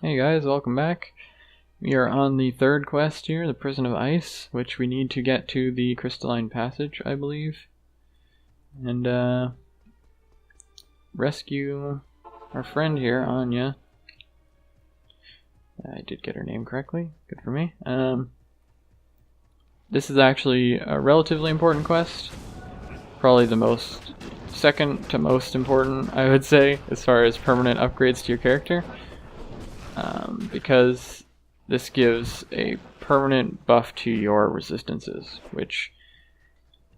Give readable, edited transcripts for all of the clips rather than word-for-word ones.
Hey guys, welcome back. We are on the third quest here, the Prison of Ice, which we need to get to the Crystalline Passage, I believe. And, rescue our friend here, Anya. I did get her name correctly. Good for me. This is actually a relatively important quest. Probably the second to most important, I would say, as far as permanent upgrades to your character. Because this gives a permanent buff to your resistances, which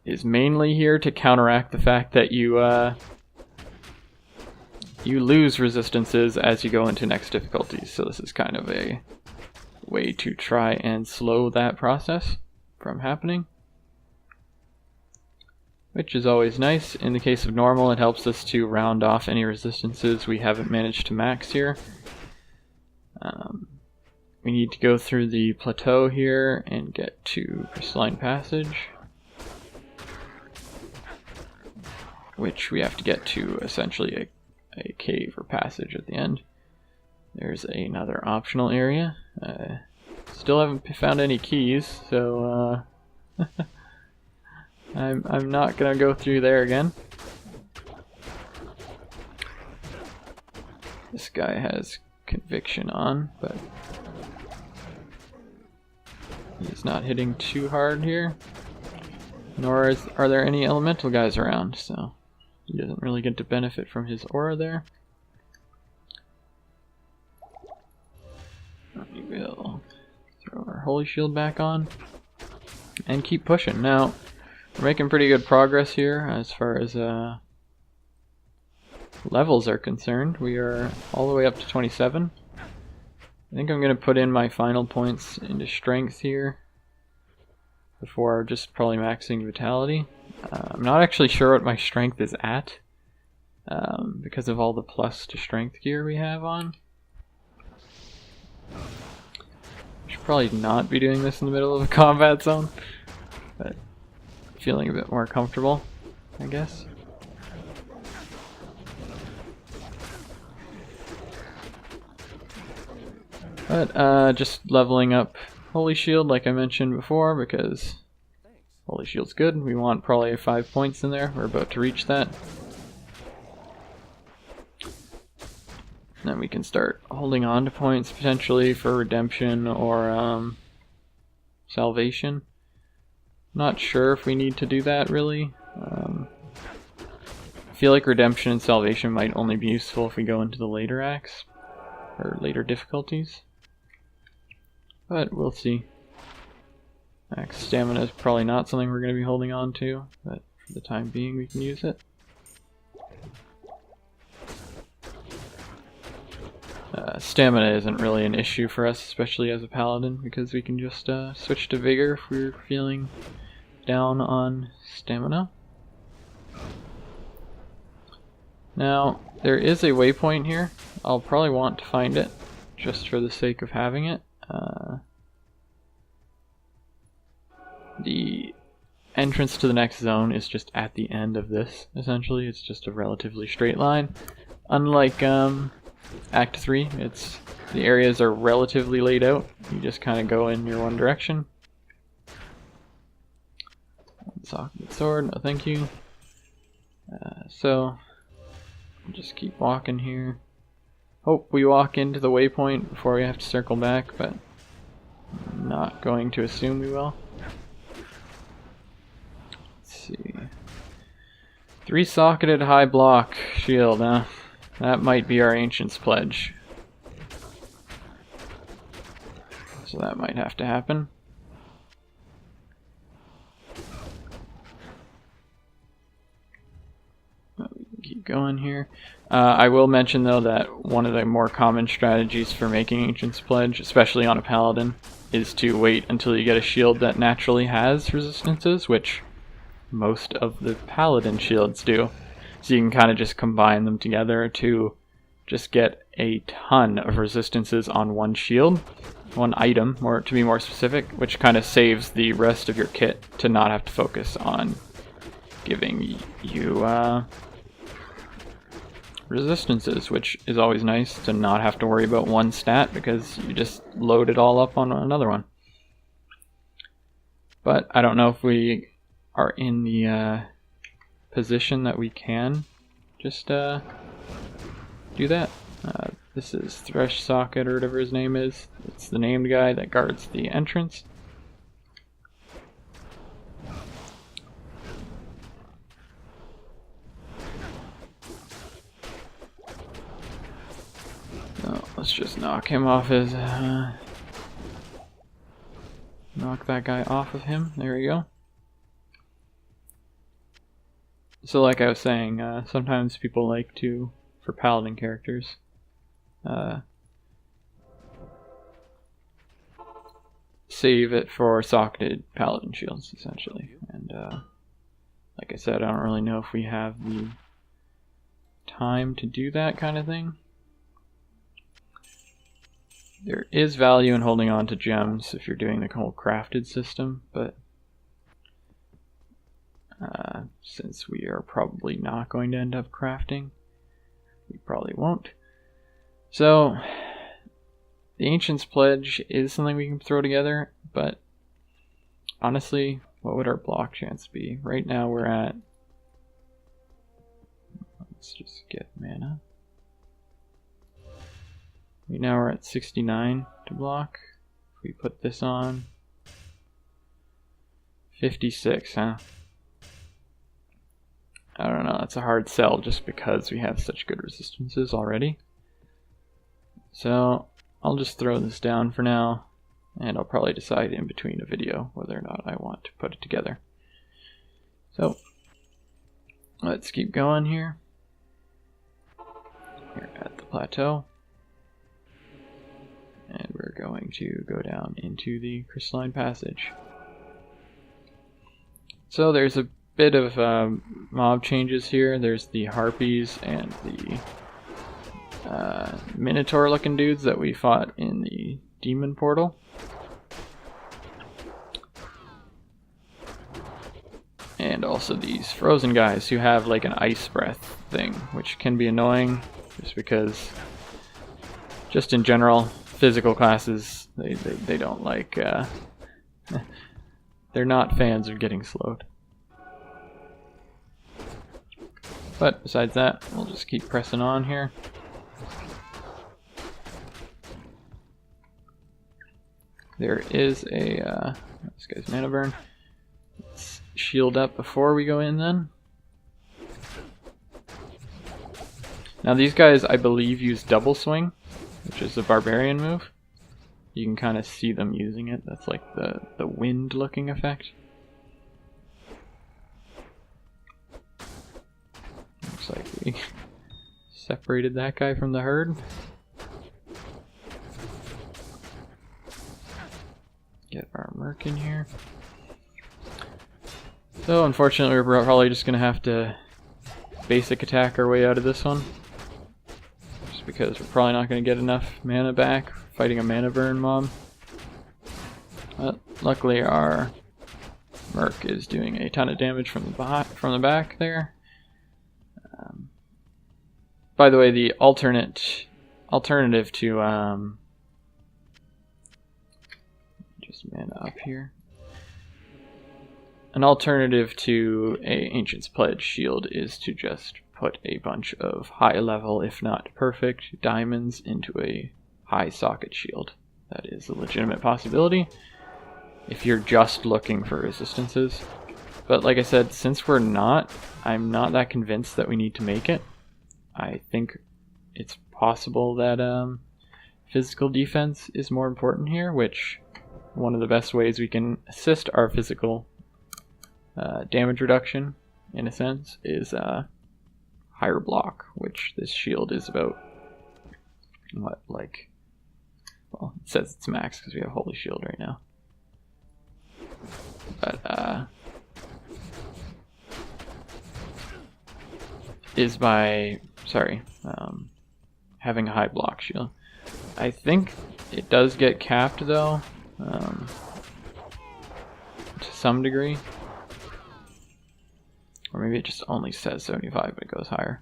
is mainly here to counteract the fact that you lose resistances as you go into next difficulties. So this is kind of a way to try and slow that process from happening, which is always nice. In the case of normal, it helps us to round off any resistances we haven't managed to max here. We need to go through the plateau here and get to Crystalline Passage, which we have to get to essentially a cave or passage at the end. There's another optional area. Still haven't found any keys, so I'm not gonna go through there again. This guy has conviction on, but he's not hitting too hard here. Nor are there any elemental guys around, so he doesn't really get to benefit from his aura there. We will throw our holy shield back on and keep pushing. Now, we're making pretty good progress here as far as levels are concerned. We are all the way up to 27. I think I'm going to put in my final points into strength here before just probably maxing vitality. I'm not actually sure what my strength is at because of all the plus to strength gear we have on. Should probably not be doing this in the middle of a combat zone, but feeling a bit more comfortable, I guess. But just leveling up Holy Shield like I mentioned before, because Holy Shield's good. We want probably 5 points in there. We're about to reach that. Then we can start holding on to points potentially for redemption or salvation. Not sure if we need to do that really. I feel like redemption and salvation might only be useful if we go into the later acts or later difficulties. But we'll see. Max stamina is probably not something we're going to be holding on to, but for the time being we can use it. Stamina isn't really an issue for us, especially as a paladin, because we can just switch to vigor if we're feeling down on stamina. Now, there is a waypoint here. I'll probably want to find it, just for the sake of having it. The entrance to the next zone is just at the end of this, essentially. It's just a relatively straight line. Unlike Act 3, the areas are relatively laid out. You just kind of go in your one direction. Socket sword, no thank you. So, I'll just keep walking here. Hope we walk into the waypoint before we have to circle back, but I'm not going to assume we will. Let's see. 3-socketed high block shield, huh? That might be our Ancient's Pledge. So that might have to happen. We can keep going here. I will mention though that one of the more common strategies for making Ancient's Pledge, especially on a paladin, is to wait until you get a shield that naturally has resistances, which most of the paladin shields do. So you can kind of just combine them together to just get a ton of resistances on one shield, one item, or to be more specific, which kind of saves the rest of your kit to not have to focus on giving you resistances, which is always nice to not have to worry about one stat because you just load it all up on another one. But I don't know if we are in the position that we can just do that. This is Thresh Socket or whatever his name is. It's the named guy that guards the entrance. So let's just knock him off his... knock that guy off of him. There we go. So like I was saying, sometimes people like to, for Paladin characters, save it for socketed Paladin shields, essentially. And like I said, I don't really know if we have the time to do that kind of thing. There is value in holding on to gems if you're doing the whole crafted system, but since we are probably not going to end up crafting, we probably won't. So, the Ancient's Pledge is something we can throw together, but honestly, what would our block chance be? Right now we're at... Let's just get mana. Right now we're at 69 to block. If we put this on... 56, huh? I don't know, that's a hard sell just because we have such good resistances already. So I'll just throw this down for now, and I'll probably decide in between a video whether or not I want to put it together. So let's keep going here. We're at the plateau, and we're going to go down into the crystalline passage. So there's a bit of mob changes here. There's the harpies and the minotaur looking dudes that we fought in the demon portal. And also these frozen guys who have like an ice breath thing, which can be annoying just because just in general physical classes they don't like they're not fans of getting slowed. But besides that, we'll just keep pressing on here. There is a this guy's mana burn. Let's shield up before we go in then. Now these guys, I believe, use double swing, which is a barbarian move. You can kind of see them using it. That's like the wind looking effect. Looks like we separated that guy from the herd. Get our merc in here. So unfortunately we're probably just going to have to basic attack our way out of this one. Just because we're probably not going to get enough mana back fighting a mana burn mob. But luckily our merc is doing a ton of damage from the back there. By the way, the alternative to just mana up here. An alternative to a Ancient's Pledge shield is to just put a bunch of high level, if not perfect, diamonds into a high socket shield. That is a legitimate possibility if you're just looking for resistances. But like I said, since I'm not that convinced that we need to make it. I think it's possible that physical defense is more important here, which one of the best ways we can assist our physical damage reduction, in a sense, is higher block, which this shield is about, what, like, well, it says it's max because we have Holy Shield right now. But, is by, having a high block shield. I think it does get capped though, to some degree. Or maybe it just only says 75 but it goes higher.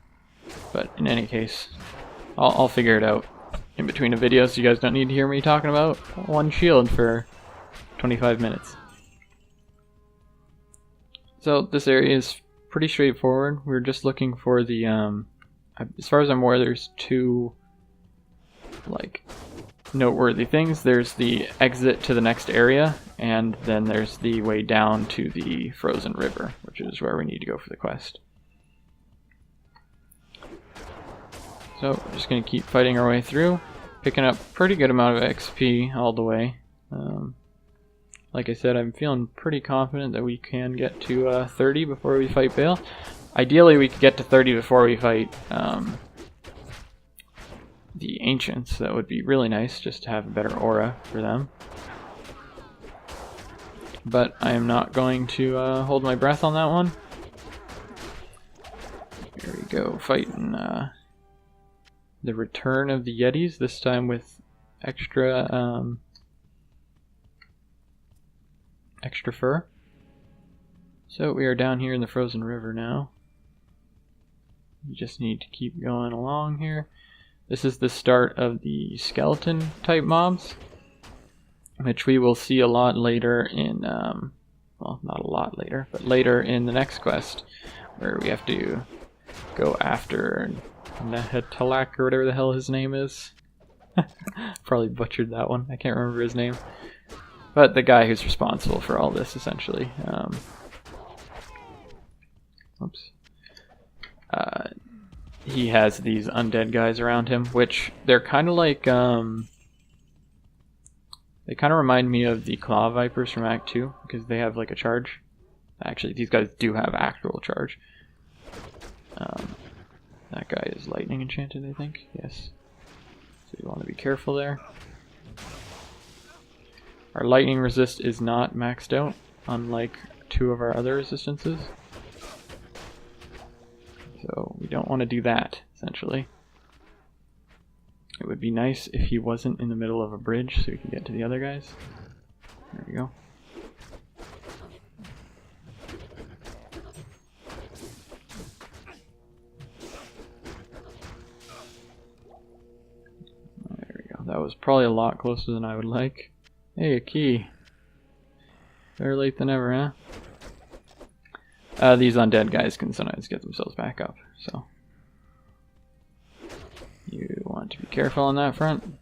But in any case, I'll figure it out in between the videos, so you guys don't need to hear me talking about one shield for 25 minutes. So this area is pretty straightforward. We're just looking for the, as far as I'm aware, there's two, like, noteworthy things. There's the exit to the next area, and then there's the way down to the frozen river, which is where we need to go for the quest. So we're just going to keep fighting our way through, picking up pretty good amount of XP all the way. Like I said, I'm feeling pretty confident that we can get to 30 before we fight Bale. Ideally, we could get to 30 before we fight the Ancients. That would be really nice, just to have a better aura for them. But I am not going to hold my breath on that one. Here we go, fighting the return of the Yetis, this time with extra extra fur. So we are down here in the frozen river now. We just need to keep going along here. This is the start of the skeleton type mobs, which we will see a lot later in, well, not a lot later, but later in the next quest, where we have to go after Nehetalak, or whatever the hell his name is. Probably butchered that one. I can't remember his name. But the guy who's responsible for all this, essentially. Oops. He has these undead guys around him, which they're kind of like, they kind of remind me of the Claw Vipers from Act 2, because they have like a charge. Actually, these guys do have actual charge. That guy is lightning enchanted, I think. Yes. So you want to be careful there. Our lightning resist is not maxed out, unlike two of our other resistances. So we don't want to do that, essentially. It would be nice if he wasn't in the middle of a bridge so we can get to the other guys. There we go. There we go. That was probably a lot closer than I would like. Hey, a key. Better late than never, huh? These undead guys can sometimes get themselves back up, so you want to be careful on that front.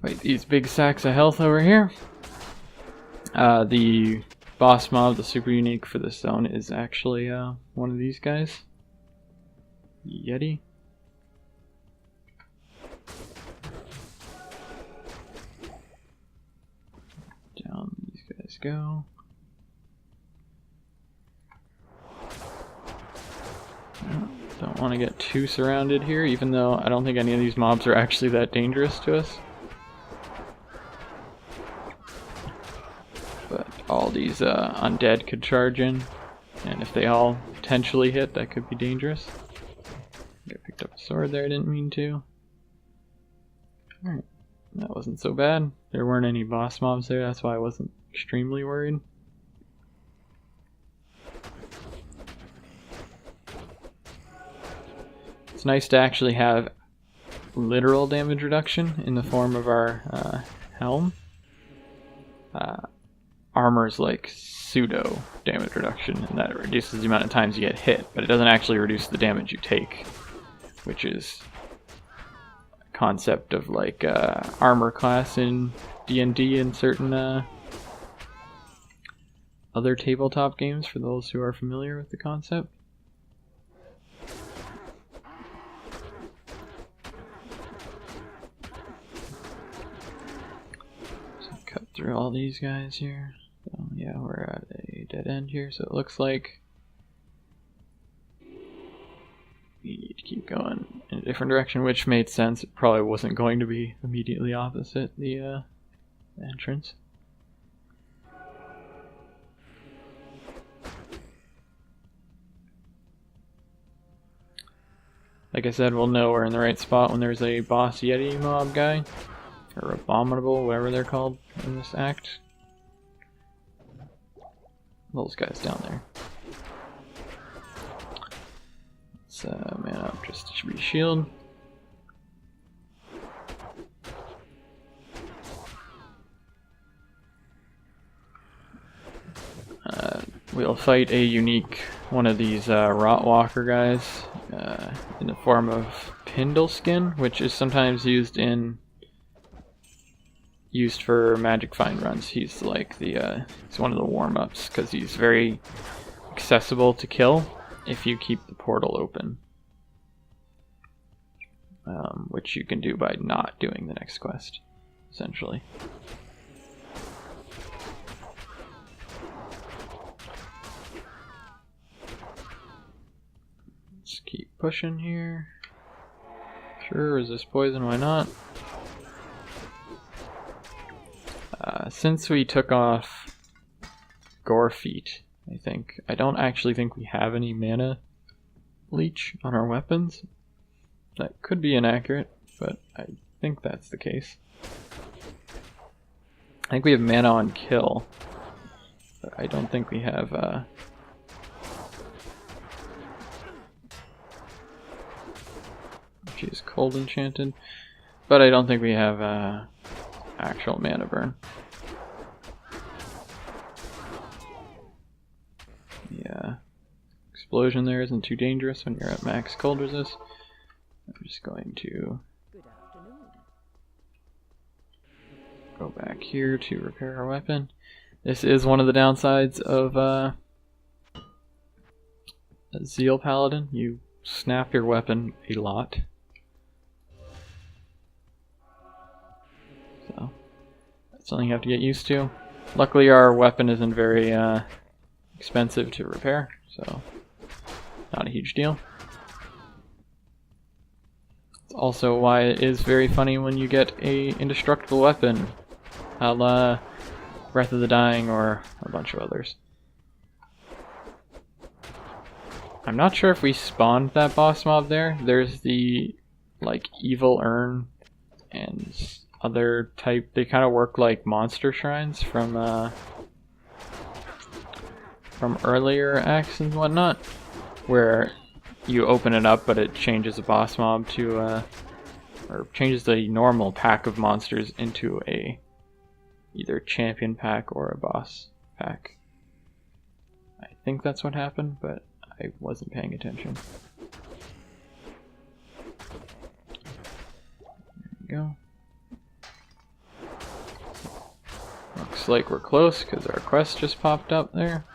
Wait, these big sacks of health over here. The boss mob, the super unique for this zone, is actually one of these guys. Yeti. Down these guys go. Don't want to get too surrounded here, even though I don't think any of these mobs are actually that dangerous to us. But all these undead could charge in, and if they all potentially hit, that could be dangerous. I picked up a sword there, I didn't mean to. Alright, that wasn't so bad. There weren't any boss mobs there, that's why I wasn't extremely worried. It's nice to actually have literal damage reduction in the form of our helm. Armor's like pseudo damage reduction, and that reduces the amount of times you get hit, but it doesn't actually reduce the damage you take, which is a concept of like armor class in D&D and certain other tabletop games, for those who are familiar with the concept. Cut through all these guys here. So yeah, we're at a dead end here, so it looks like we need to keep going in a different direction, which made sense. It probably wasn't going to be immediately opposite the entrance. Like I said, we'll know we're in the right spot when there's a boss Yeti mob guy. Or abominable, whatever they're called in this act. those guys down there. Let's man up just to re-shield. We'll fight a unique one of these Rotwalker guys in the form of Pindle Skin, which is sometimes used for Magic Find runs. He's like he's one of the warm-ups because he's very accessible to kill if you keep the portal open, which you can do by not doing the next quest, essentially. Let's keep pushing here. Sure, resist poison, why not? Since we took off Gore Feet, I don't actually think we have any mana leech on our weapons. That could be inaccurate, but I think that's the case. I think we have mana on kill, but I don't think we have she is cold enchanted, but I don't think we have actual mana burn. Yeah, explosion there isn't too dangerous when you're at max cold resist. I'm just going to go back here to repair our weapon. This is one of the downsides of a Zeal Paladin. You snap your weapon a lot. So that's something you have to get used to. Luckily our weapon isn't very expensive to repair, so not a huge deal. It's also why it is very funny when you get a indestructible weapon, a la Breath of the Dying or a bunch of others. I'm not sure if we spawned that boss mob there. There's the like evil urn and other type. They kind of work like monster shrines from earlier acts and whatnot, where you open it up but it changes a boss mob to or changes the normal pack of monsters into a either champion pack or a boss pack. I think that's what happened, but I wasn't paying attention. There we go. Looks like we're close because our quest just popped up there.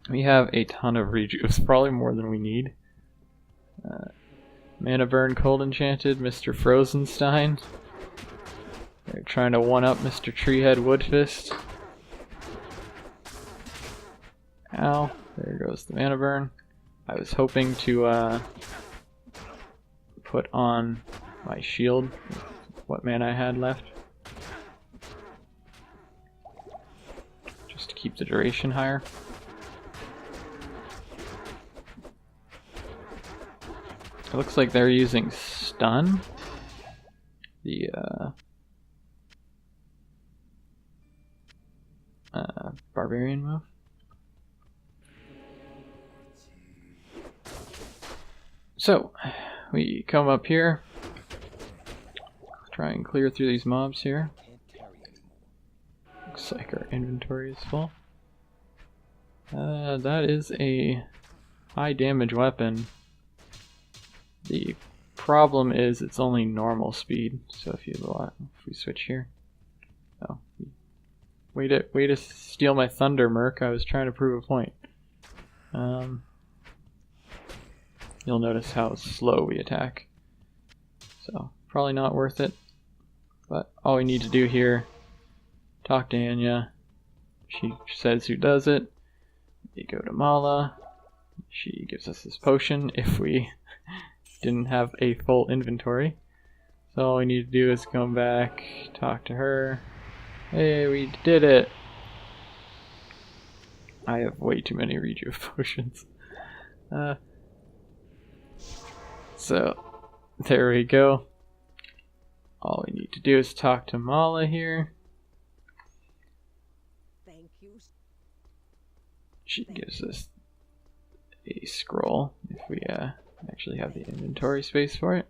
We have a ton of rejuves, probably more than we need. Mana burn, cold enchanted, Mr. Frozenstein. They're trying to one-up Mr. Treehead Woodfist. Ow, there goes the mana burn. I was hoping to put on my shield what mana I had left, just to keep the duration higher. It looks like they're using stun, the barbarian move. So we come up here, try and clear through these mobs here. Looks like our inventory is full. That is a high damage weapon. The problem is it's only normal speed, so if we switch here. Oh, way to steal my thunder, Merc. I was trying to prove a point. You'll notice how slow we attack. So probably not worth it. But all we need to do here, talk to Anya. She says who does it. We go to Mala. She gives us this potion if we didn't have a full inventory. So all we need to do is come back, talk to her. Hey, we did it! I have way too many rejuve potions. So, there we go. All we need to do is talk to Mala here. Thank you. she gives us a scroll if we actually have the inventory space for it.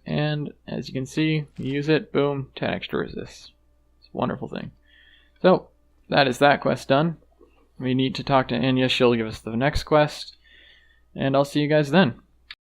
And as you can see, you use it, boom, 10 extra resist. It's a wonderful thing. So that is that quest done. We need to talk to Anya. She'll give us the next quest. And I'll see you guys then.